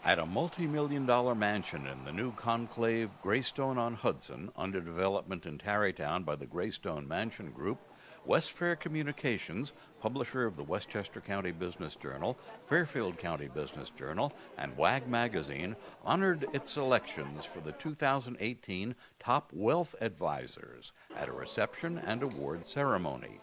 At a multi-million-dollar mansion in the new conclave Greystone on Hudson, under development in Tarrytown by the Greystone Mansion Group, Westfair Communications, publisher of the Westchester County Business Journal, Fairfield County Business Journal, and WAG Magazine, honored its selections for the 2018 Top Wealth Advisors at a reception and award ceremony.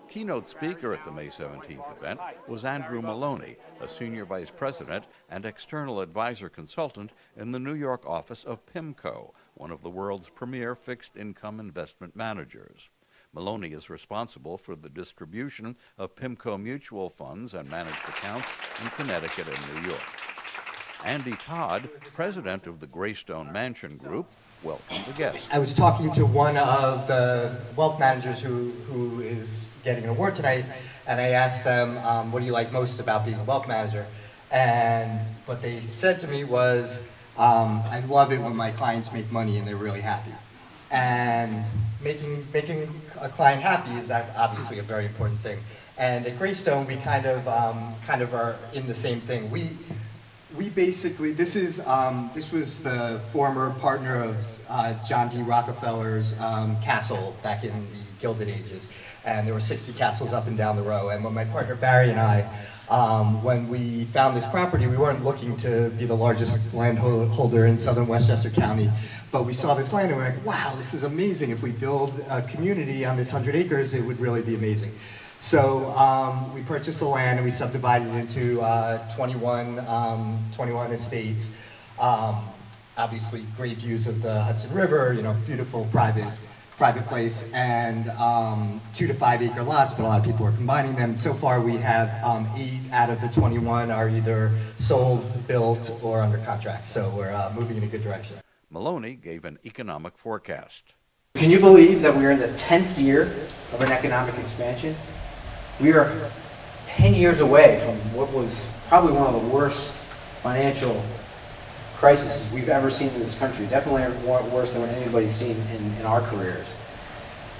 Keynote speaker at the May 17th event was Andrew Maloney, a senior vice president and external advisor consultant in the New York office of PIMCO, one of the world's premier fixed-income investment managers. Maloney is responsible for the distribution of PIMCO mutual funds and managed accounts in Connecticut and New York. Andy Todd, president of the Greystone Mansion Group, welcomed the guests. I was talking to one of the wealth managers who is getting an award tonight, and I asked them, what do you like most about being a wealth manager? And what they said to me was, I love it when my clients make money and they're really happy. And making a client happy is obviously a very important thing. And at Greystone, we kind of are in the same thing. We basically, this was the former partner of John D. Rockefeller's castle back in the Gilded Ages. And there were 60 castles up and down the row. And when my partner Barry and I, when we found this property, we weren't looking to be the largest landholder in southern Westchester County, but we saw this land and we were like, wow, this is amazing. If we build a community on this 100 acres, it would really be amazing. So we purchased the land and we subdivided it into 21 estates. Obviously, great views of the Hudson River, you know, beautiful private place, and 2 to 5 acre lots, but a lot of people are combining them. So far we have 8 out of the 21 are either sold, built, or under contract. So we're moving in a good direction. Maloney gave an economic forecast. Can you believe that we're in the 10th year of an economic expansion? We are 10 years away from what was probably one of the worst financial crises we've ever seen in this country, definitely worse than what anybody's seen in our careers.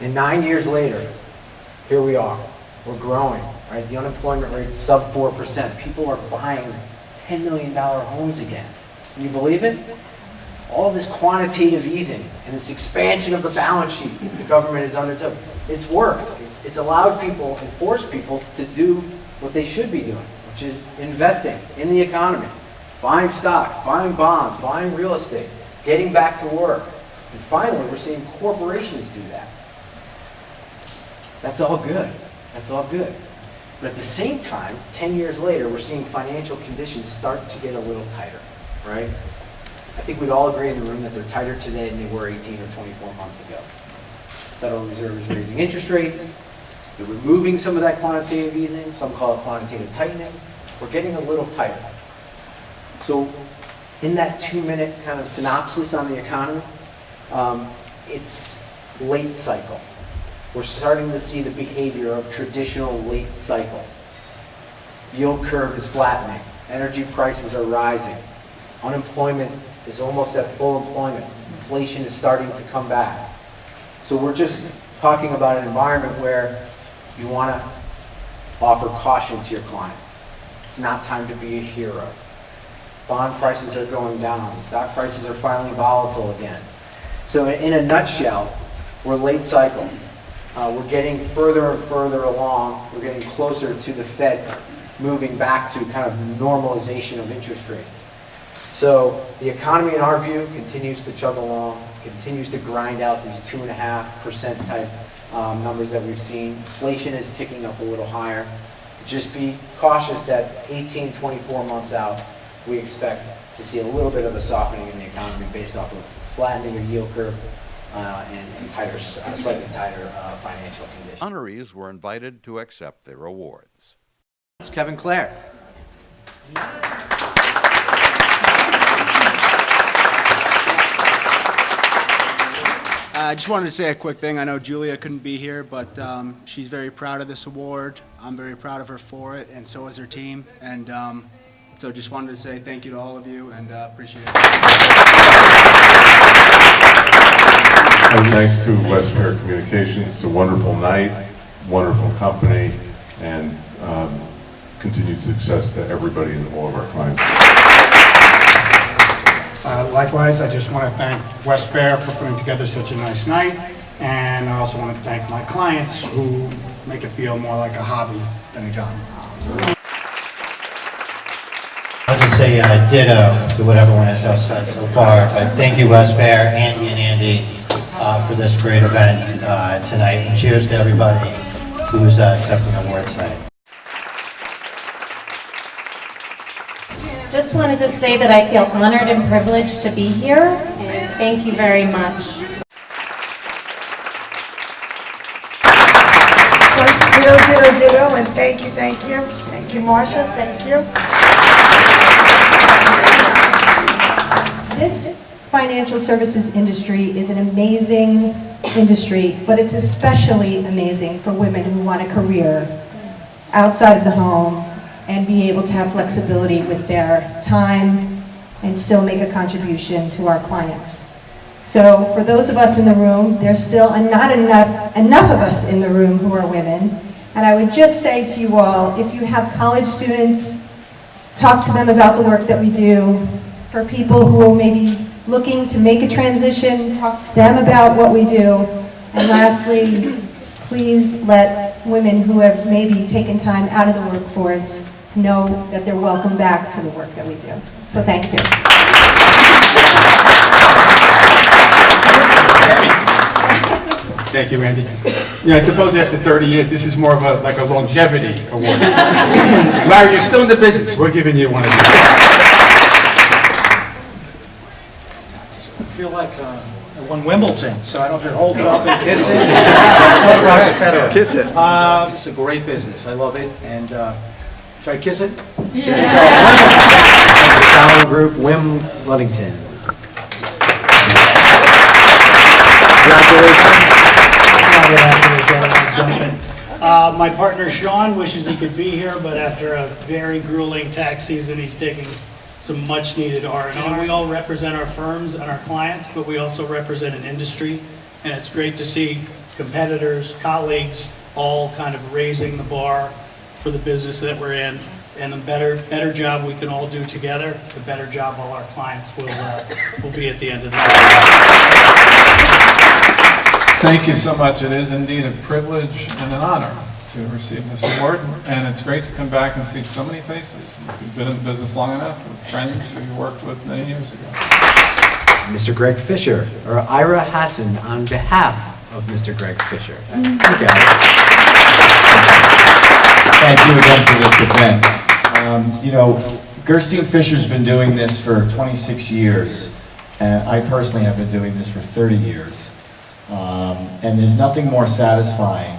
And 9 years later, here we are. We're growing, right? The unemployment rate's sub 4%. People are buying $10 million homes again. Can you believe it? All this quantitative easing and this expansion of the balance sheet the government has undertook, it's worked. It's allowed people and forced people to do what they should be doing, which is investing in the economy. Buying stocks, buying bonds, buying real estate, getting back to work. And finally, we're seeing corporations do that. That's all good. That's all good. But at the same time, 10 years later, we're seeing financial conditions start to get a little tighter, right? I think we'd all agree in the room that they're tighter today than they were 18 or 24 months ago. The Federal Reserve is raising interest rates. They're removing some of that quantitative easing. Some call it quantitative tightening. We're getting a little tighter. So in that 2-minute kind of synopsis on the economy, it's late cycle. We're starting to see the behavior of traditional late cycle. Yield curve is flattening. Energy prices are rising. Unemployment is almost at full employment. Inflation is starting to come back. So we're just talking about an environment where you want to offer caution to your clients. It's not time to be a hero. Bond prices are going down. Stock prices are finally volatile again. So in a nutshell, we're late cycle. We're getting further and further along. We're getting closer to the Fed moving back to kind of normalization of interest rates. So the economy, in our view, continues to chug along, continues to grind out these 2.5% type numbers that we've seen. Inflation is ticking up a little higher. Just be cautious that 18, 24 months out, we expect to see a little bit of a softening in the economy based off of flattening of yield curve and tighter, slightly tighter financial conditions. Honorees were invited to accept their awards. It's Kevin Clare. I just wanted to say a quick thing. I know Julia couldn't be here, but she's very proud of this award. I'm very proud of her for it, and so is her team. And so just wanted to say thank you to all of you, and appreciate it. And thanks to Westfair Communications. It's a wonderful night, wonderful company, and continued success to everybody and all of our clients. Likewise, I just want to thank Westfair for putting together such a nice night, and I also want to thank my clients who make it feel more like a hobby than a job. I'll just say ditto to what everyone has said so far, but thank you Westfair, Andy and Andy, for this great event tonight, and cheers to everybody who's accepting the award tonight. Just wanted to say that I feel honored and privileged to be here, and thank you very much. So, ditto, and thank you. Thank you, Marsha, thank you. This financial services industry is an amazing industry, but it's especially amazing for women who want a career outside of the home and be able to have flexibility with their time and still make a contribution to our clients. So for those of us in the room, there's still not enough of us in the room who are women. And I would just say to you all, if you have college students, talk to them about the work that we do. For people who may be looking to make a transition, talk to them about what we do. And lastly, please let women who have maybe taken time out of the workforce know that they're welcome back to the work that we do. So thank you. Thank you, Andy. Yeah, I suppose after 30 years, this is more of like a longevity award. Larry, you're still in the business. We're giving you one of these. I feel like I won Wimbledon, so I don't just hold it up and kiss it. Kiss it. It's a great business. I love it. And should I kiss it? Salon Group, Wim Ludington. My partner Sean wishes he could be here, but after a very grueling tax season, he's taking some much needed R&R. We all represent our firms and our clients, but we also represent an industry, and it's great to see competitors, colleagues, all kind of raising the bar for the business that we're in. And the better job we can all do together, the better job all our clients will be at the end of the day. Thank you so much. It is indeed a privilege and an honor to receive this award, and it's great to come back and see so many faces. If you've been in the business long enough, with friends who you worked with many years ago. Mr. Greg Fisher, or Ira Hassan, on behalf of Mr. Greg Fisher. Okay. Thank you again for this event. You know, Greystone Fisher's been doing this for 26 years, and I personally have been doing this for 30 years. And there's nothing more satisfying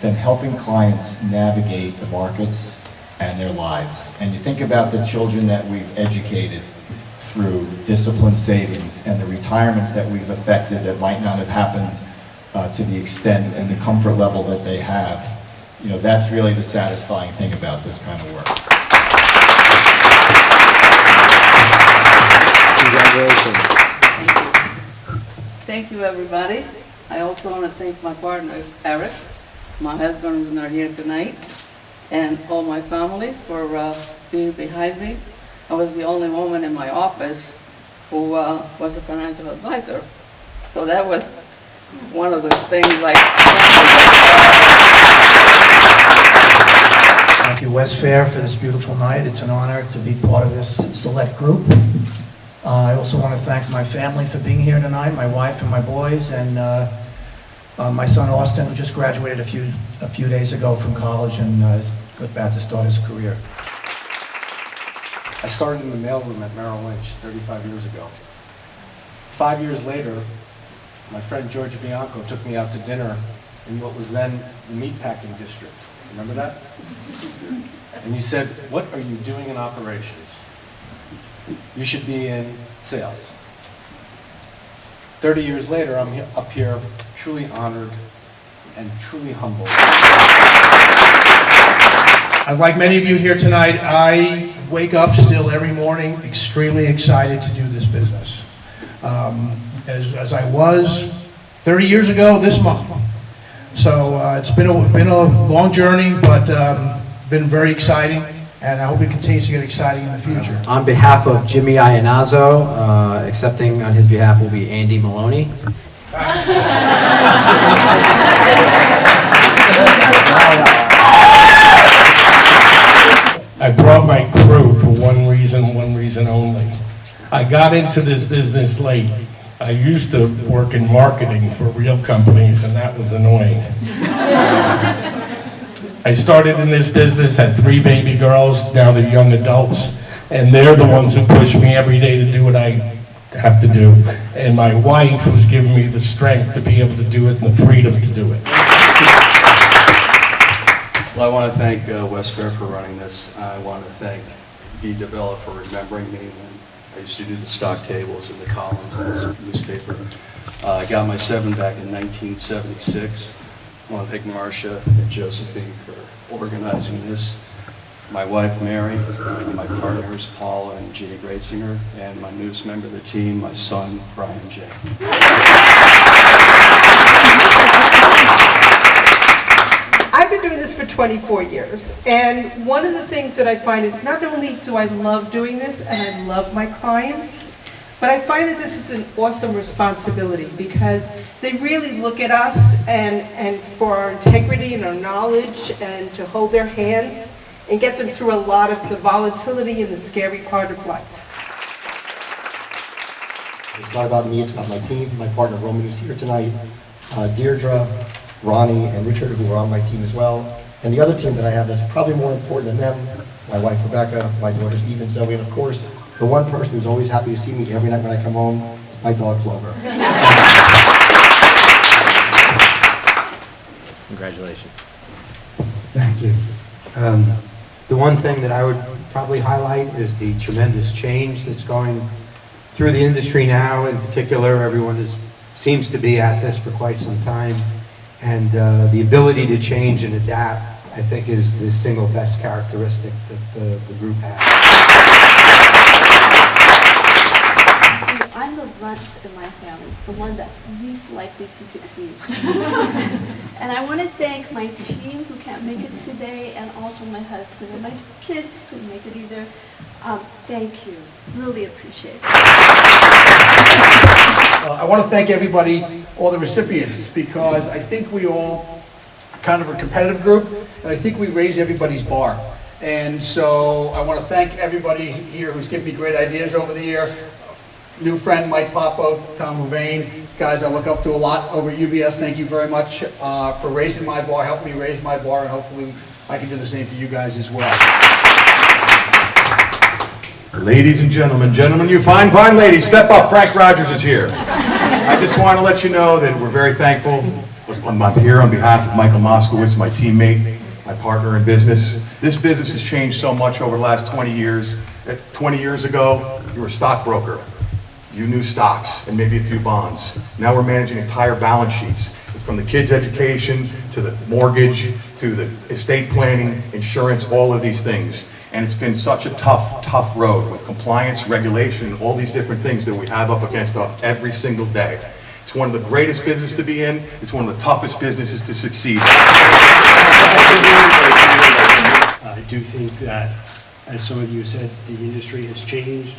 than helping clients navigate the markets and their lives. And you think about the children that we've educated through disciplined savings and the retirements that we've effected that might not have happened to the extent and the comfort level that they have. You know, that's really the satisfying thing about this kind of work. Congratulations. Thank you, everybody. I also want to thank my partner, Eric, my husband who's not here tonight, and all my family for being behind me. I was the only woman in my office who was a financial advisor. So that was one of those things like... Thank you, Westfair, for this beautiful night. It's an honor to be part of this select group. I also want to thank my family for being here tonight, my wife and my boys, and my son Austin, who just graduated a few days ago from college and is about to start his career. I started in the mailroom at Merrill Lynch 35 years ago. 5 years later, my friend George Bianco took me out to dinner in what was then the meatpacking district. Remember that? And you said, "What are you doing in operations? You should be in sales." 30 years later, I'm up here truly honored and truly humbled. Like many of you here tonight, I wake up still every morning extremely excited to do this business. As I was 30 years ago this month. So it's been a long journey, but been very exciting. and I hope it continues to get exciting in the future. On behalf of Jimmy Iannazzo, accepting on his behalf will be Andy Maloney. I brought my crew for one reason only. I got into this business late. I used to work in marketing for real companies, and that was annoying. I started in this business, had 3 baby girls, now they're young adults, and they're the ones who push me every day to do what I have to do. And my wife who's given me the strength to be able to do it and the freedom to do it. Well, I want to thank Westfair for running this. I want to thank D. DeBella for remembering me when I used to do the stock tables and the columns in this newspaper. I got my 7 back in 1976. I want to thank Marcia and Josephine for organizing this. My wife, Mary, my partners, Paul and Jeannie Greitzinger, and my newest member of the team, my son, Brian J. I've been doing this for 24 years, and one of the things that I find is not only do I love doing this, and I love my clients, but I find that this is an awesome responsibility because they really look at us and for our integrity and our knowledge and to hold their hands and get them through a lot of the volatility and the scary part of life. It's not about me, it's about my team, my partner Roman who's here tonight, Deirdre, Ronnie, and Richard who are on my team as well, and the other team that I have that's probably more important than them, my wife Rebecca, my daughters Eve and Zoe, and of course, the one person who's always happy to see me every night when I come home, my dog Clover. Congratulations. Thank you. The one thing that I would probably highlight is the tremendous change that's going through the industry now. In particular, everyone seems to be at this for quite some time. And the ability to change and adapt, I think, is the single best characteristic that the group has. I'm the runt in my family, the one that's least likely to succeed. And I want to thank my team who can't make it today, and also my husband and my kids couldn't make it either. Thank you. Really appreciate it. I want to thank everybody, all the recipients, because I think we all kind of a competitive group, and I think we raise everybody's bar. And so I want to thank everybody here who's given me great ideas over the year. New friend Mike Popo, Tom Louvain, guys I look up to a lot over at UBS. Thank you very much for raising my bar, helping me raise my bar, and hopefully I can do the same for you guys as well. Ladies and gentlemen, you fine ladies, step up. Frank Rogers is here. I just want to let you know that we're very thankful. I'm here on behalf of Michael Moskowitz, my teammate, my partner in business. This business has changed so much over the last 20 years. 20 years ago, you were a stockbroker. You knew stocks and maybe a few bonds. Now we're managing entire balance sheets, from the kids' education to the mortgage to the estate planning, insurance, all of these things. And it's been such a tough road with compliance, regulation, all these different things that we have up against us every single day. It's one of the greatest businesses to be in. It's one of the toughest businesses to succeed. I do think that, as some of you said, the industry has changed.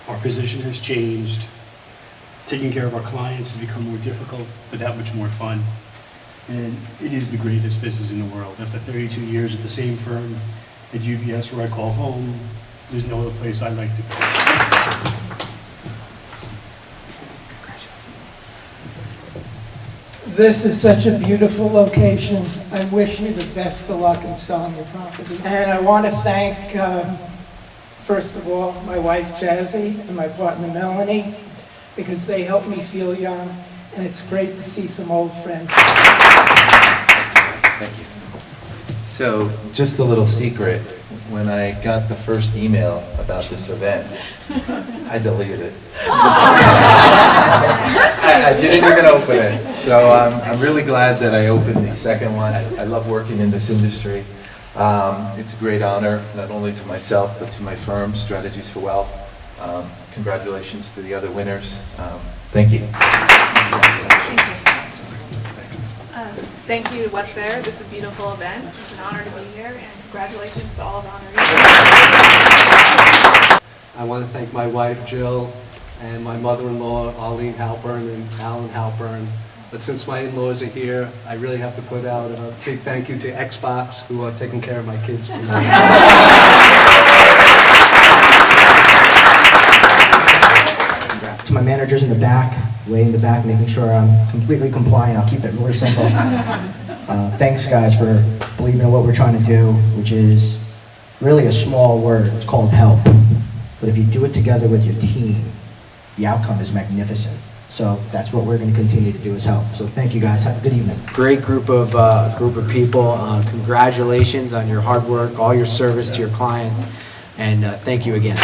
Our position has changed. Taking care of our clients has become more difficult, but that much more fun. And it is the greatest business in the world. After 32 years at the same firm, at UBS, where I call home, there's no other place I'd like to go. This is such a beautiful location. I wish you the best of luck in selling your properties. And I want to thank, first of all, my wife Jazzy and my partner Melanie, because they help me feel young, and it's great to see some old friends. Thank you. So, just a little secret, when I got the first email about this event, I deleted it. I didn't even open it. So I'm really glad that I opened the second one. I love working in this industry. It's a great honor, not only to myself, but to my firm, Strategies for Wealth. Congratulations to the other winners. Thank you. Thank you. Thank you, Westfair. This is a beautiful event. It's an honor to be here, and congratulations to all of the honorees. I want to thank my wife, Jill, and my mother-in-law, Arlene Halpern and Alan Halpern. But since my in-laws are here, I really have to put out a big thank you to Xbox, who are taking care of my kids tonight. To my managers in the back, way in the back, making sure I'm completely compliant. I'll keep it really simple. Thanks, guys, for believing in what we're trying to do, which is really a small word. It's called help. But if you do it together with your team, the outcome is magnificent. So that's what we're going to continue to do is help. So thank you, guys. Have a good evening. Great group of people. Congratulations on your hard work, all your service to your clients, and thank you again.